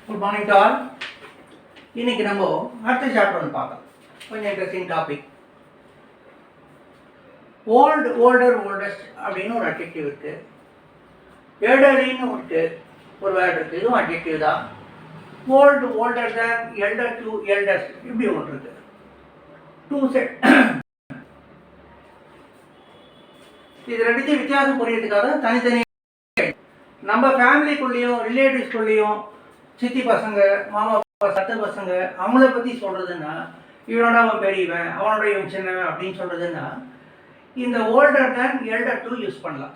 Good morning to all. இன்னைக்கு நம்ம அடுத்த சாப்டர் ஒன்று பார்க்கலாம். கொஞ்சம் interesting topic. Old, older, oldest அப்படின்னு ஒரு அட்ஜெக்டிவ் இருக்கு. எல்டர்லின்னு ஒரு வேர்டு இருக்கு. இதுவும் அட்ஜெக்டிவ் தான். Old, older than, elder to eldest இப்படி ஒன்று இருக்கு. Two set. இது ரெண்டுத்தையும் வித்தியாசம் புரியறதுக்காக தனித்தனி நம்ம ஃபேமிலிக்குள்ளேயும் ரிலேட்டிவ்ஸ்குள்ளேயும் சித்தி பசங்க, மாமா சத்த பசங்க அவங்கள பற்றி சொல்கிறதுன்னா இவனோட அவன் பெரியவன், அவனோட இவன் சின்னவன் அப்படின்னு சொல்கிறதுன்னா இந்த older than elder two use பண்ணலாம்.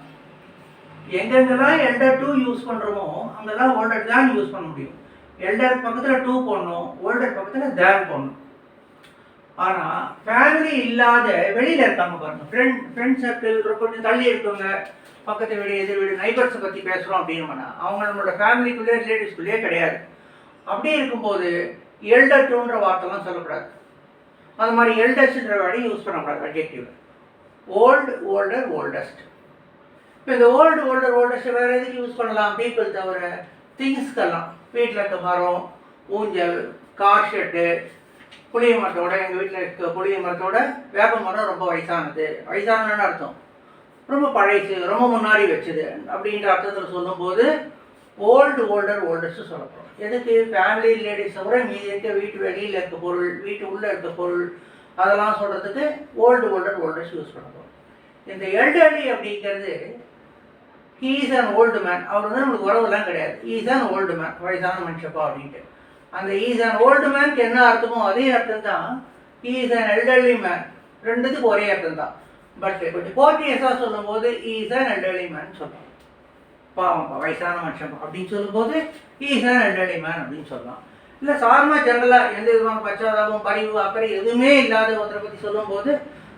எங்கெங்கெல்லாம் எல்டர் டூ யூஸ் பண்ணுறோமோ அங்கெல்லாம் ஓல்டர் தேன் யூஸ் பண்ண முடியும். எல்டர் பக்கத்தில் டூ போடணும், ஓல்டர் பக்கத்தில் தேன் போடணும். ஆனால் ஃபேமிலி இல்லாத வெளியில் இருக்காங்க பாருங்க, ஃப்ரெண்ட் சர்க்கிள் கொஞ்சம் தள்ளி இருக்கவங்க, பக்கத்து வீடு, எதிர் வீடு, நைபர்ஸை பற்றி பேசுகிறோம் அப்படின்னா அவங்க நம்மளோட ஃபேமிலிக்குள்ளே ரிலேட்டிவ்ஸ்குள்ளேயே கிடையாது. அப்படி இருக்கும்போது எல்டர் டூன்ற வார்த்தைலாம் சொல்லக்கூடாது. அது மாதிரி எல்டஸ்ட்ன்ற வேர்டை யூஸ் பண்ணக்கூடாது அட்ஜெக்டிவ். Old, older, oldest. இப்போ இந்த ஓல்டு, ஓல்டர், ஓல்டஸ்ட் வேறு எதுக்கு யூஸ் பண்ணலாம்? பீப்புள் தவிர திங்ஸ்க்கெல்லாம். வீட்டில் இருக்க மரம், ஊஞ்சல், கார் ஷெட்டு, புளிய மரத்தோட, எங்கள் வீட்டில் இருக்க புளிய மரத்தோட வேப்ப மரம் ரொம்ப வயசானன்னு அர்த்தம், ரொம்ப பழைசு, ரொம்ப முன்னாடி வச்சுது அப்படின்ற அர்த்தத்தில் சொல்லும்போது ஓல்டு, ஓல்டர், ஓல்டஸ்ட்டு சொல்லப்படும். எதுக்கு? ஃபேமிலி ரிலேட்டிவ்ஸ் தவிர மீதி இருக்க வீட்டு வெளியில் இருக்க பொருள், வீட்டு உள்ளே இருக்க பொருள் அதெல்லாம் சொல்கிறதுக்கு ஓல்டு, ஓல்டர், ஓல்டஸ்ட் யூஸ் பண்ணப்படும். இந்த எல்டர்லி அப்படிங்கிறது he is an old man. அவர் வந்து நம்மளுக்கு உறவுலாம் கிடையாது. He is an old man, வயசான மனுஷப்பா அப்படின்ட்டு. அந்த ஹீ இஸ் அன் ஓல்டு மேனுக்கு என்ன அர்த்தமோ அதே அர்த்தம் தான் he is an elderly man. ரெண்டுத்துக்கும் ஒரே அர்த்தம் தான். பட் கொஞ்சம் கோர்ட்டியஸாக சொல்லும்போது he is an elderly man சொல்லலாம். பாவம்ப்பா வயசான மனுஷன் அப்படின்னு சொல்லும்போது he is an elderly man அப்படின்னு சொல்லலாம். இல்லை சாதாரணமாக ஜெனரலாக எந்த விதமான பச்சாதாபம், பரிவு, அக்கறை எதுவுமே இல்லாத ஒருத்தரை பற்றி சொல்லும்போது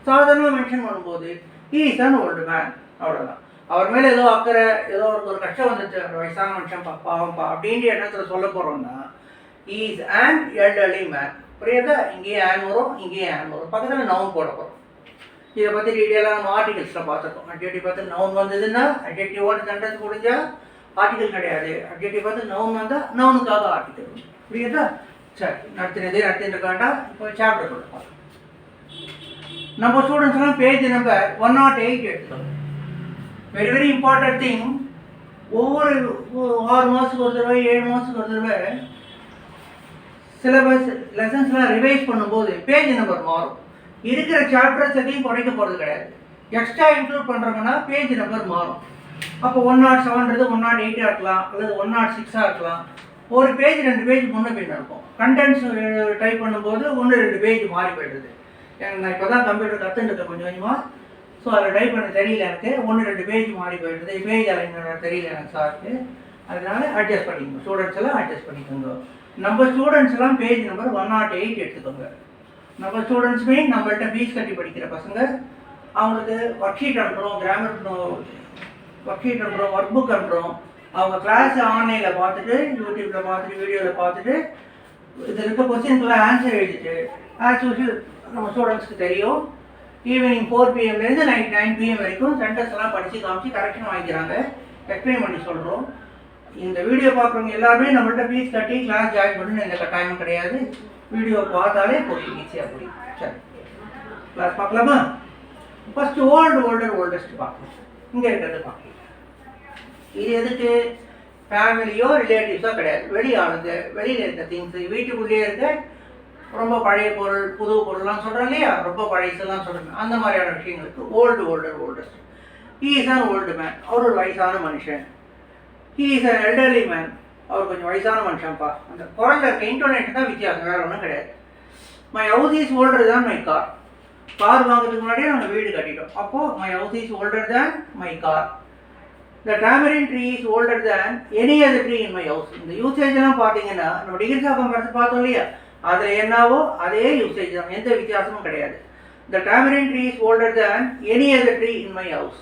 சாதாரணமாக மென்ஷன் பண்ணும்போது he is an old man, அவ்வளோதான். அவர் மேலே ஏதோ அக்கறை, ஏதோ ஒரு கஷ்டம் வந்துச்சு, அந்த வயசான மனுஷன் பாவம்ப்பா அப்படின்ற எண்ணத்தில் சொல்ல போகிறோம்னா he is an elderly man. புரியுதா? இங்கேயே ஆன் வரும், இங்கேயே ஆன் வரும், பக்கத்தில் நவுன் போட போகிறோம். இதை பற்றி டீட்டெயிலாக நம்ம ஆர்டிகல்ஸில் பார்த்துருக்கோம். அட்ஜெக்டிவ் பார்த்து நவுன் வந்ததுன்னா அட்ஜெக்டிவோட சென்டென்ஸ் முடிஞ்சால் ஆர்டிகல் கிடையாது. அட்ஜெக்டிவ் பார்த்து நவுன் வந்தால் நவுனுக்காக ஆர்டிகல். புரியுதா? சரி, நடத்திட்டுருக்காண்டா. இப்போ சாப்டர் கொடுப்போம். நம்ம ஸ்டூடெண்ட்ஸ்லாம் பேஜ் நம்பர் 108 எடுத்துக்கணும். Very very important thing. ஒவ்வொரு 6 மாதத்துக்கு ஒரு தடவை, 7 மாதத்துக்கு ஒரு தடவை சிலபஸ் லெசன்ஸ்லாம் ரிவைஸ் பண்ணும்போது பேஜ் நம்பர் மாறும். இருக்கிற சாப்டர்ஸ் எதையும் குறைக்க போகிறது கிடையாது. எக்ஸ்ட்ரா இன்க்ளூட் பண்ணுறோம்னா பேஜ் நம்பர் மாறும். அப்போ 107ன்றது 108 இருக்கலாம், அல்லது 106 இருக்கலாம். ஒரு பேஜ் 2 பேஜ் முன்ன பின்ன இருக்கும். கண்டென்ட்ஸ் டைப் பண்ணும்போது 1-2 பேஜ் மாறி போய்டுது. நான் இப்போ தான் கம்ப்யூட்டர் கற்றுட்டு கொஞ்சம் கொஞ்சமாக. ஸோ அதில் டைப் பண்ண தெரியல எனக்கு, 1-2 பேஜ் மாறி போய்டுது. பேஜ் அலைன்மெண்ட் தெரியல எனக்கு சாருக்கு. அதனால அட்ஜஸ்ட் பண்ணிக்கோங்க, ஸ்டூடெண்ட்ஸ் எல்லாம் அட்ஜஸ்ட் பண்ணிக்கோங்க. நம்ம ஸ்டூடெண்ட்ஸ் எல்லாம் பேஜ் நம்பர் 108 எடுத்துக்கோங்க. நம்ம ஸ்டூடெண்ட்ஸுமே நம்மள்கிட்ட ஃபீஸ் கட்டி படிக்கிற பசங்க. அவங்களுக்கு ஒர்க் ஷீட் அனுப்புகிறோம், கிராமர் ஒர்க் ஷீட் அனுப்புகிறோம், ஒர்க் புக் அனுப்புகிறோம். அவங்க கிளாஸ் ஆன்லைனில் பார்த்துட்டு, யூடியூப்பில் பார்த்துட்டு, வீடியோவில் பார்த்துட்டு, இதில் இருக்க கொஸ்டின்ஸ்லாம் ஆன்சர் எழுதிட்டு ஆஸ் யூஷுவல் நம்ம ஸ்டூடெண்ட்ஸ்க்கு தெரியும். ஈவினிங் 4 PM நைட் 9 PM வரைக்கும் சென்டென்ஸ் எல்லாம் படித்து காமிச்சு கரெக்ஷன் வாங்கிக்கிறாங்க. எக்ஸ்பிளைன் பண்ணி சொல்கிறோம். இந்த வீடியோ பார்க்குறவங்க எல்லாருமே நம்மள்கிட்ட ஃபீஸ் கட்டி கிளாஸ் ஜாயின் பண்ணணும்னு எந்த கட்டாயமும் கிடையாது. வீடியோ பார்த்தாலே போதும், ஈஸியாக புரியும். சரி, கிளாஸ் பார்க்கலாமா? ஃபஸ்ட்டு ஓல்டு, ஓல்டர், ஓல்டஸ்ட் பார்க்கணும். இங்கே இருக்கிறது பார்க்கலாம். இது எதுக்கு? ஃபேமிலியோ ரிலேட்டிவ்ஸோ கிடையாது, வெளியாளுங்க, வெளியில் இருக்க திங்ஸு, வீட்டுக்குள்ளேயே இருக்க ரொம்ப பழைய பொருள், புது பொருள்லாம் சொல்கிறோம் இல்லையா, ரொம்ப பழைசெல்லாம் சொல்கிறேன், அந்த மாதிரியான விஷயங்களுக்கு old, older, oldest. He is an old man, அவர் ஒரு வயசான மனுஷன். He is an elderly man, அவர் கொஞ்சம் வயசான மனுஷன்ப்பா. அந்த குரலில் இருக்க இன்டோனேஷன் தான் வித்தியாசம், வேறு ஒன்றும் கிடையாது. மை ஹவுஸ் இஸ் ஓல்டர் தான் மை கார். கார் வாங்குறதுக்கு முன்னாடியே நாங்கள் வீடு கட்டிட்டோம். அப்போது my house is older than my car. The tamarind tree is older than any other tree in my house. இந்த யூசேஜெல்லாம் பார்த்தீங்கன்னா நம்ம டிகிரி ஆஃப் கம்பேரிசன் பார்த்தோம் இல்லையா, அதில் என்னவோ அதே யூசேஜ் தான், எந்த வித்தியாசமும் கிடையாது. The tamarind tree is older than any other tree in my house.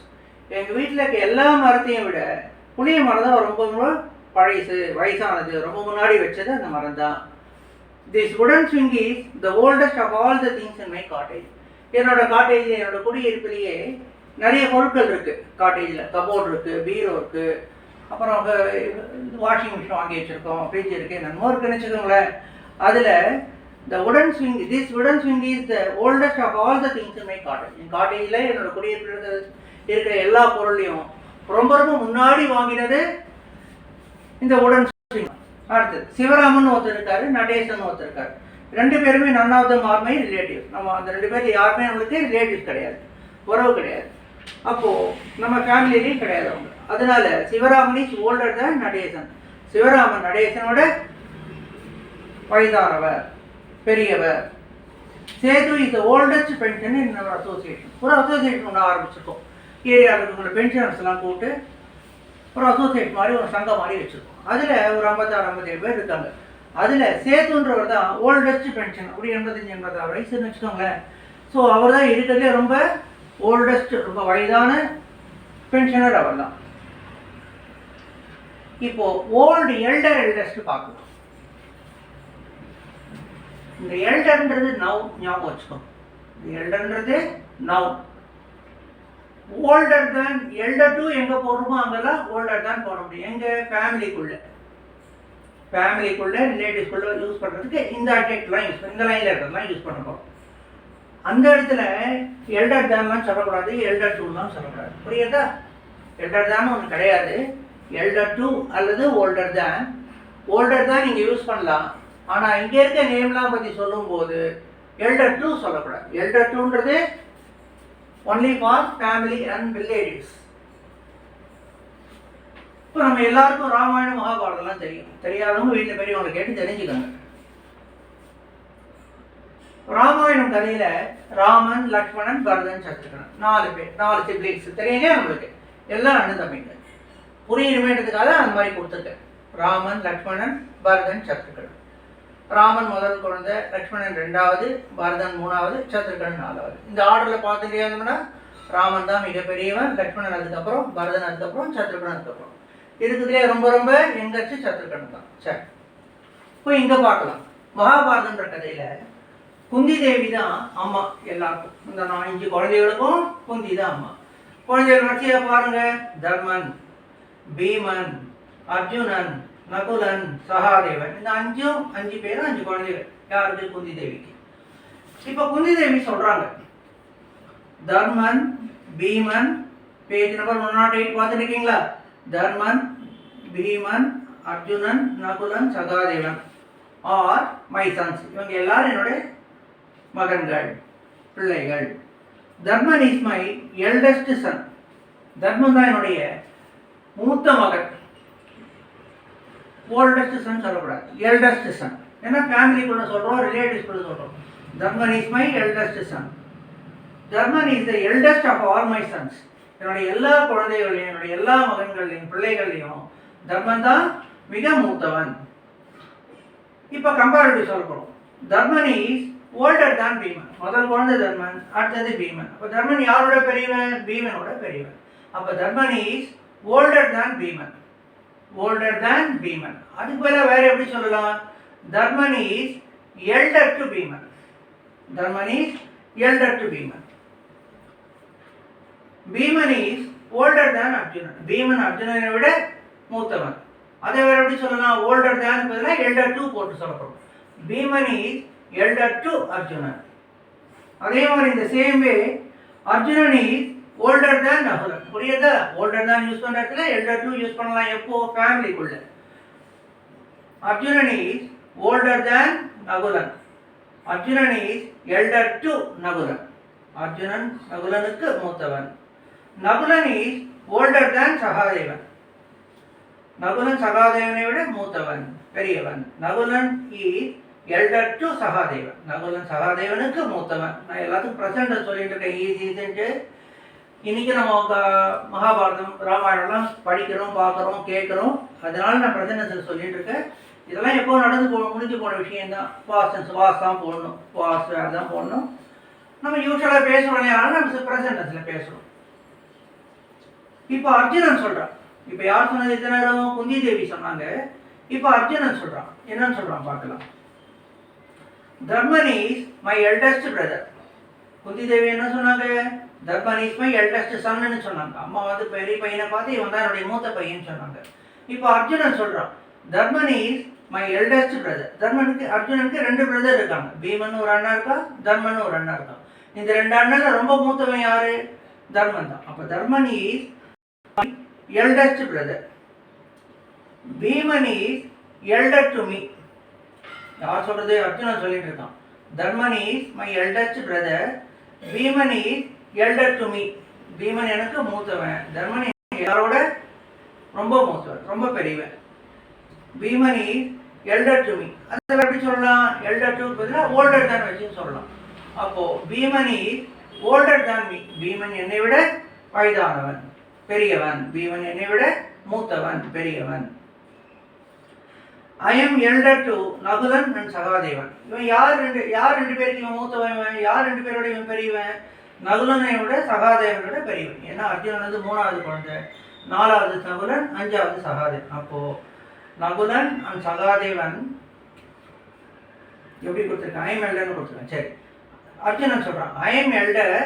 எங்கள் வீட்டில் இருக்க எல்லா மரத்தையும் விட புளிய மரம் தான் ரொம்ப பழைசு, வயசானது, ரொம்ப முன்னாடி வச்சது அந்த மரம் தான். This wooden swing is the oldest of all the things in my cottage. என்னோட காட்டேஜில், என்னோட குடியிருப்பிலேயே நிறைய பொருட்கள் இருக்குது. காட்டேஜில் கபோர்டு இருக்குது, பீரோ இருக்குது, அப்புறம் வாஷிங் மிஷின் வாங்கி வச்சுருக்கோம், ஃப்ரிட்ஜ் இருக்குது, என்னமோ இருக்குன்னு வச்சுக்கோங்களேன். அதில் the wooden swing, this wooden swing is the oldest of all the things in my cottage. என் காட்டேஜில் என்னோட குடியிருப்பில் இருக்கிற எல்லா பொருளையும் ரொம்ப ரொம்ப முன்னாடி வாங்கினது இந்த உடன் ஸ்விங். அடுத்தது சிவராமன் ஒருத்தர் இருக்காரு, நடேசன் ஒருத்தர் இருக்காரு. 2 பேருமே none of them are my relatives. நம்ம அந்த 2 பேர் யாருமே நம்மளுக்கு ரிலேட்டிவ்ஸ் கிடையாது, உறவு கிடையாது. அப்போது நம்ம ஃபேமிலியிலையும் கிடையாது அவங்க. அதனால சிவராமன் இஸ் ஓல்டர் தான் நடேசன். சிவராமன் நடேசனோட வயதானவர், பெரியவர். Sethu is the oldest pension in our association. ஒரு அசோசியேஷன் ஒன்று ஆரம்பிச்சிருக்கோம். ஏரியாவில் இருக்கிற பென்ஷனர்ஸ்லாம் கூப்பிட்டு ஒரு அசோசியேட் மாதிரி ஒரு சங்கம் மாதிரி வச்சுருக்கோம். அதில் ஒரு 56-57 பேர் இருக்காங்க. அதில் சேதுன்றவர் தான் ஓல்டஸ்ட் பென்ஷன். அப்படி 85-86 வயசுன்னு வச்சுக்கோங்களேன். ஸோ அவர் தான் இருக்கிறதுலே ரொம்ப ஓல்டஸ்ட், ரொம்ப வயதான பென்ஷனர் அவர் தான். இப்போது ஓல்டு எல்டஸ்ட் பார்க்கலாம். இந்த எல்டர்ன்றது நவ், ஞாபகம் வச்சுக்கோ. இந்த எல்டர்ன்றது நவ். ஓல்டர் தான், எல்டர் டு எங்கே போடுறோமோ அங்கெல்லாம் ஓல்டர் தான் போட முடியும். எங்கள் ஃபேமிலிக்குள்ளே ரிலேட்டிவ்ஸ்குள்ளே யூஸ் பண்ணுறதுக்கு இந்த அட்ஜெக்ட்லாம் யூஸ் பண்ணி, இந்த லைனில் இருக்கிறதுலாம் யூஸ் பண்ண போகிறோம். அந்த இடத்துல எல்டர் தான்லாம் சொல்லக்கூடாது, எல்டர் டூலாம் சொல்லக்கூடாது. புரியுதா? எல்டர் தான் ஒன்று கிடையாது. எல்டர் டூ அல்லது ஓல்டர் தான் நீங்கள் யூஸ் பண்ணலாம். ஆனால் இங்கே இருக்க நேம்லாம் பற்றி சொல்லும்போது எல்டர் டூ சொல்லக்கூடாது. எல்டர் டூன்றது only for family and relatives. இப்போ நம்ம எல்லாருக்கும் ராமாயணம் மகாபாரதம்லாம் தெரியும். தெரியாதவங்க வீட்டில் பெரியவங்களை கேட்டு தெரிஞ்சுக்கோங்க. ராமாயணம் கதையில் ராமன், லக்ஷ்மணன், பரதன், சத்ருகன் 4 பேர், 4 சிப்ளிங்ஸ். தெரியுங்க நம்மளுக்கு, எல்லாம் அண்ணன் தம்பிங்க. புரியுமேன்றதுக்காக அந்த மாதிரி கொடுத்துருக்கேன். ராமன், லக்ஷ்மணன், பரதன், சத்ருகன். ராமன் முதல் குழந்தை, லக்ஷ்மணன் 2வது, பரதன் 3வது, சத்ருகன் 4வது. இந்த ஆர்டரில் பார்த்துட்டேங்கன்னா ராமன் தான் மிகப்பெரியவன், லக்ஷ்மணன் அதுக்கப்புறம், பரதன் அதுக்கப்புறம், சத்ருகன் அதுக்கப்புறம். இருக்குதுலேயே ரொம்ப ரொம்ப எங்கச்சு சத்ருகன் தான். சரி, இப்போ இங்கே பார்க்கலாம். மகாபாரதன்ற கதையில் குந்தி தேவி தான் அம்மா எல்லாருக்கும். இந்த 5 குழந்தைகளுக்கும் குந்தி தான் அம்மா. குழந்தைகள் வரிசையாக பாருங்க. தர்மன், பீமன், அர்ஜுனன், நகுலன், சகாதேவன். இந்த 5 பேரும் 5 குழந்தைகள். யாருக்கு? குந்தி தேவிக்கு. இப்போ குந்தி தேவி சொல்றாங்க, தர்மன், பீமன், பேஜ் நம்பர் 108 பார்த்துருக்கீங்களா? Dharman, Bheeman, Arjunan, Nakulan, Sahadevan are my sons. இவங்க எல்லாரும் என்னுடைய மகன்கள், பிள்ளைகள். Dharman is my eldest son. Dharman தான் என்னுடைய மூத்த மகன். ஓல்டஸ்ட் சன் சொல்லக்கூடாது, எல்டஸ்ட் சன். ஏன்னா ஃபேமிலிக்குள்ள சொல்கிறோம், ரிலேட்டிவ்ஸ்குள்ள சொல்கிறோம். Dharman is my eldest son. Dharman is the eldest of all my sons. என்னுடைய எல்லா குழந்தைகளையும், என்னுடைய எல்லா மகன்களையும், பிள்ளைகளையும் தர்மன் தான் மிக மூத்தவன். இப்போ கம்பேரிட்டிவ் சொல்ல போகிறோம். தர்மன் இஸ் ஓல்டர் தான் பீமன். முதல் குழந்தை தர்மன், அடுத்தது பீமன். அப்போ தர்மன் யாரோட பெரியவன்? பீமனோட பெரியவன். அப்போ தர்மன் இஸ் ஓல்டர் தான் பீமன். ஓல்டர் தான் பீமன். அதுக்கு பதிலாக வேற எப்படி சொல்லலாம்? Dharman is elder to Bheeman. Dharman is elder to Bheeman. Bheeman is older than Arjunan. Bheeman அர்ஜுனனை விட மூத்தவன். அதை வேற எப்படி சொல்லலாம்? ஓல்டர் தான் பதிலாக எல்டர் டு போட்டு சொல்லப்படும். Bheeman is elder to Arjunan. அதே மாதிரி இந்த same way Arjunan is older than Nakulan. புரியுதா? ஓல்டர் தான் யூஸ் பண்ணுற இடத்துல எல்டர் டு யூஸ் பண்ணலாம். எப்போ? ஃபேமிலிக்குள்ள. Arjunan is older than Nakulan. Arjunan is elder to Nakulan. Arjunan நகுலனுக்கு மூத்தவன். நகுலன் இஸ் ஓல்டர் தான் சகாதேவன். நகுலன் சகாதேவனை விட மூத்தவன், பெரியவன். Nakulan is elder to Sahadevan. Nakulan சகாதேவனுக்கு மூத்தவன். நான் எல்லாத்துக்கும் ப்ரெசென்ட் சொல்லிட்டு இருக்கேன், ஈஸின்ட்டு. இன்னைக்கு நம்ம மகாபாரதம், ராமாயணம்லாம் படிக்கிறோம், பார்க்குறோம், கேட்குறோம். அதனால நான் ப்ரெசென்ட் சொல்லிட்டு இருக்கேன். இதெல்லாம் எப்போ முடிஞ்சு போன விஷயம்தான். வாஸ் தான் போடணும், வாஸ் தான் போடணும். நம்ம யூஸ்வலாக பேசுகிறோம், நம்ம ப்ரெசென்ட் பேசுகிறோம். இப்போ அர்ஜுனன் சொல்கிறான். இப்போ யார் சொன்னது? இத்தனை நேரம் குந்தி தேவி சொன்னாங்க. இப்போ அர்ஜுனன் சொல்கிறான். என்னன்னு சொல்கிறான் பார்க்கலாம். Dharman is my eldest brother. Kunti Devi என்ன சொன்னாங்க? தர்மன் இஸ் மை எல்டஸ்ட் சன்னு சொன்னாங்க. அம்மா வந்து பெரிய பையனை பார்த்து இவன் தான் என்னுடைய மூத்த பையன் சொன்னாங்க. இப்போ அர்ஜுனன் சொல்கிறான், Dharman is my eldest brother. அர்ஜுனனுக்கு 2 பிரதர் இருக்காங்க. பீமன் ஒரு அண்ணா இருக்கா, தர்மன் ஒரு அண்ணா இருக்கான். இந்த 2 அண்ணன் ரொம்ப மூத்தவன் யாரு? தர்மன் தான். அப்போ Dharman is eldest brother. Bheeman is elder to me. யார் சொல்றது? அர்ஜுனன் சொல்லிட்டு இருக்கான். Dharman is my eldest brother, Bheeman is elder to me. Bheeman எனக்கு மூத்தவன், தர்மன் யாரோட ரொம்ப மூத்தவன், ரொம்ப பெரியவன். Bheeman is elder to me. அதை எப்படி சொல்லலாம்? எல்டர் டு பதிலாக ஓல்டர் தான் வச்சு சொல்லலாம். அப்போ பீமன் இஸ் ஓல்டர் தான் மீ. பீமன் என்னை விட வயதானவன், பெரியவன். பீமன் என்னை விட மூத்தவன், பெரியவன். I am elder to Nakulan and Sahadevan. இவன் யார் ரெண்டு பேருக்கு இவன் மூத்தவன், யார் 2 பேரோட இவன் பெரியவன்? நகுலனை விட சகாதேவனோட பெரியவன். ஏன்னா அர்ஜுனன் வந்து 3வது குழந்தை, 4வது நகுலன், 5வது சகாதேவன். அப்போ நகுலன் அண்ட் சகாதேவன் எப்படி கொடுத்துருக்கான்? ஐ எம் எல்டர்னு கொடுத்துருக்கான். சரி, அர்ஜுனன் சொல்றான், I am elder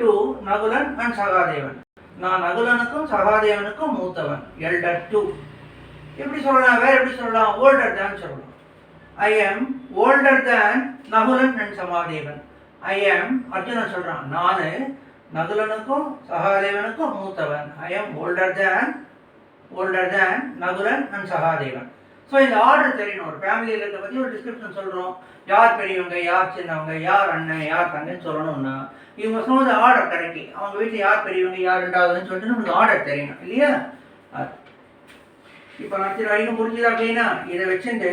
to Nakulan and Sahadevan. நான் நகுலனுக்கும் சகாதேவனுக்கும் மூத்தவன், எல்டர் டு. எப்படி சொல்லலாம்? வேற எப்படி சொல்லலாம்? ஓல்டர் தான் சொல்லலாம். I am older than Nakulan and Sahadevan. I am, Arjunan சொல்றான், நான் நகுலனுக்கும் சகாதேவனுக்கும் மூத்தவன். I am older than Nakulan and Sahadevan. So இந்த ஆர்டர் தெரியணும். ஒரு ஃபேமிலியில் இருக்க பற்றி ஒரு டிஸ்கிரிப்ஷன் சொல்கிறோம். யார் பெரியவங்க, யார் சின்னவங்க, யார் அண்ணன், யார் தங்கன்னு சொல்லணும்னா இவங்க சொன்னது ஆர்டர் கரெக்ட்லி. அவங்க வீட்டில் யார் பெரியவங்க, யார் 2வதுன்னு சொல்லிட்டு நமக்கு ஆர்டர் தெரியணும் இல்லையா? இப்போ நான் வரைக்கும் புரிஞ்சுதா? அப்படின்னா இதை வச்சுட்டு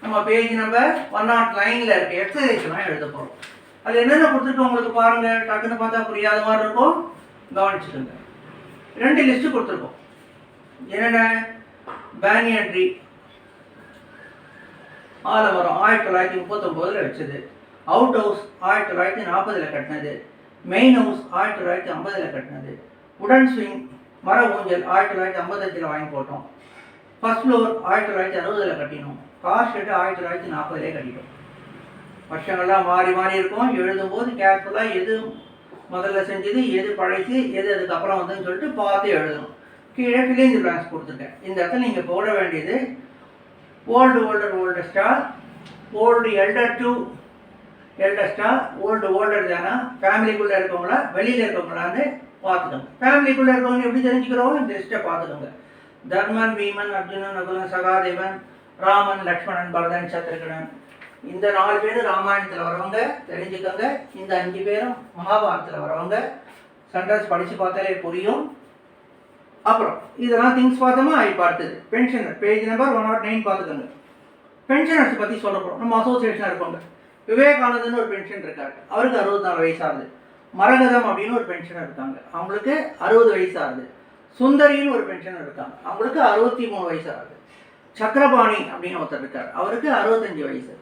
நம்ம பேஜ் நம்பர் 109 இருக்க எக்ஸசைஸ்லாம் எழுத போகிறோம். அது என்னென்ன கொடுத்துருக்கோம் உங்களுக்கு பாருங்கள். டக்குன்னு பார்த்தா புரியாத மாதிரி இருக்கும், கவனிச்சுக்கோங்க. 2 லிஸ்ட்டு கொடுத்துருக்கோம். என்னென்ன? பேனியன் ட்ரீ ஆலமரம் 1939 வச்சது. அவுட் ஹவுஸ் 1940 கட்டினது. மெயின் ஹவுஸ் 1950 கட்டினது. உடன் ஸ்விங் மர ஊஞ்சல் 1955 வாங்கி போட்டோம். ஃபர்ஸ்ட் ஃப்ளோர் 1960 கட்டினோம். Car shed 1940 கட்டிட்டோம். வருஷங்கள்லாம் மாறி மாறி இருக்கும். எழுதும்போது கேர்ஃபுல்லாக எது முதல்ல செஞ்சது, எது பழைச்சு, எது அதுக்கப்புறம் வந்துன்னு சொல்லிட்டு பார்த்து எழுதணும். கீழே ஃபில்லிங் பிளாங்க்ஸ் கொடுத்துருக்கேன். இந்த இடத்துல நீங்கள் போட வேண்டியது ஓல்டஸ்டா, ஓல்டு எல்டர் டு எல்டஸ்டா, ஓல்டர் தானா, ஃபேமிலிக்குள்ளே இருக்கவங்களா, வெளியில் இருக்கவங்களான்னு பார்த்துக்கோங்க. ஃபேமிலிக்குள்ளே இருக்கவங்க எப்படி தெரிஞ்சுக்கிறோம்? இந்த லிஸ்ட்டை பார்த்துக்கோங்க. தர்மன், பீமன், அர்ஜுனன், நகுலன், சகாதேவன், ராமன், லக்ஷ்மணன், பரதன், சத்ருகனன். இந்த 4 பேரும் ராமாயணத்தில் வரவங்க தெரிஞ்சுக்கோங்க. இந்த 5 பேரும் மகாபாரதத்தில் வரவங்க. சென்டென்ஸ் படித்து பார்த்தாலே புரியும். அப்புறம் இதெல்லாம் திங்ஸ் பார்த்தோமா? பார்த்தது பென்ஷனர் பேஜ் நம்பர் 109 பார்த்துக்கோங்க. பென்ஷனர்ஸ் பற்றி சொல்ல போகிறோம். நம்ம அசோசியேஷனாக இருப்பாங்க. விவேகானந்தன்னு ஒரு பென்ஷன் இருக்காரு, அவருக்கு 64 வயசாகுது. மரகதம் அப்படின்னு ஒரு பென்ஷனர் இருக்காங்க, அவங்களுக்கு 60 வயசாகுது. சுந்தரின்னு ஒரு பென்ஷனர் இருக்காங்க, அவங்களுக்கு 63 வயசாகுது. சக்கரபாணி அப்படின்னு ஒருத்தர் இருக்கார், அவருக்கு 65 வயசு.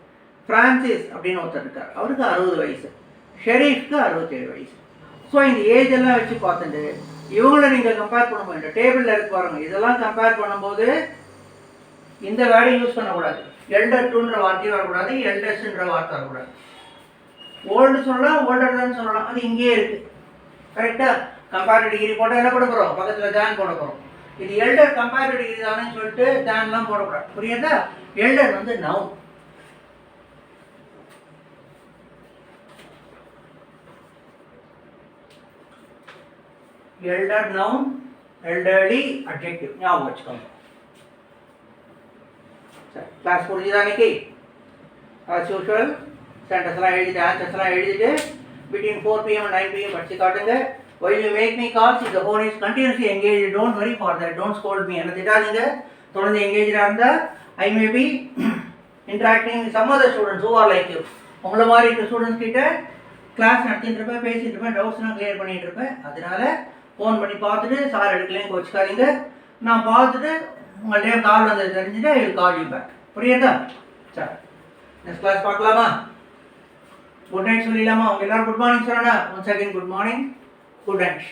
பிரான்சிஸ் அப்படின்னு ஒருத்தர் இருக்கார், அவருக்கு 60 வயசு. ஷெரீஃப்க்கு 67 வயசு. ஸோ இந்த ஏஜ் எல்லாம் வச்சு பார்த்துட்டு இவங்களை நீங்கள் கம்பேர் பண்ணும்போது இந்த டேபிளில் இருக்கு பாருங்க, இதெல்லாம் கம்பேர் பண்ணும்போது இந்த வேர்டை யூஸ் பண்ணக்கூடாது. எல்டர் டூன்ற வார்த்தையும் வரக்கூடாது, எல்டர்ஸ்ன்ற வார்த்தை வரக்கூடாது. ஓல்டு சொல்லலாம், ஓல்டர் தான் சொல்லலாம், அது இங்கேயே இருக்கு. கரெக்டாக கம்பேரிட்டிவ் டிகிரி போட்டால் என்ன போட போகிறோம்? பக்கத்தில் தேன் போட போகிறோம். இது எல்டர் கம்பேரிட்டிவ் டிகிரி தானே சொல்லிட்டு தேன்லாம் போடக்கூடாது. புரியுதா? எல்டர் வந்து noun. Elder noun, elderly adjective. ஞாபகம் வச்சுக்கோங்க. சரி, கிளாஸ் புரிஞ்சுதா இன்னைக்கு? ஆஸ் யூஷுவல் சென்டென்ஸ்லாம் எழுதிட்டு ஆன்சர்ஸ்லாம் எழுதிட்டு between 4 PM and 9 PM படிச்சு காட்டுங்க. While you make me calls, if the phone is continuously engaged, don't worry for that, don't scold me. என்ன திட்டாதீங்க. தொடர்ந்து எங்கேஜாக இருந்தால் I may be interacting with some other students who are like you. உங்களை மாதிரி இருக்க students கிட்ட class நடத்திட்டு இருப்பேன், பேசிட்டு இருப்பேன், டவுட்ஸ்லாம் கிளியர் பண்ணிட்டு இருப்பேன். அதனால ஃபோன் பண்ணி பார்த்துட்டு சார் எடுக்கலையும் வச்சுக்காதீங்க. நான் பார்த்துட்டு உங்கள்கிட்ட கால் வந்தது தெரிஞ்சுட்டு I will call you back. புரியுதா? சரி, நெக்ஸ்ட் கிளாஸ் பார்க்கலாமா? குட் நைட் சொல்லிடலாமா? உங்க எல்லாரும் குட் மார்னிங் சொல்லணும். Once again good morning, good night.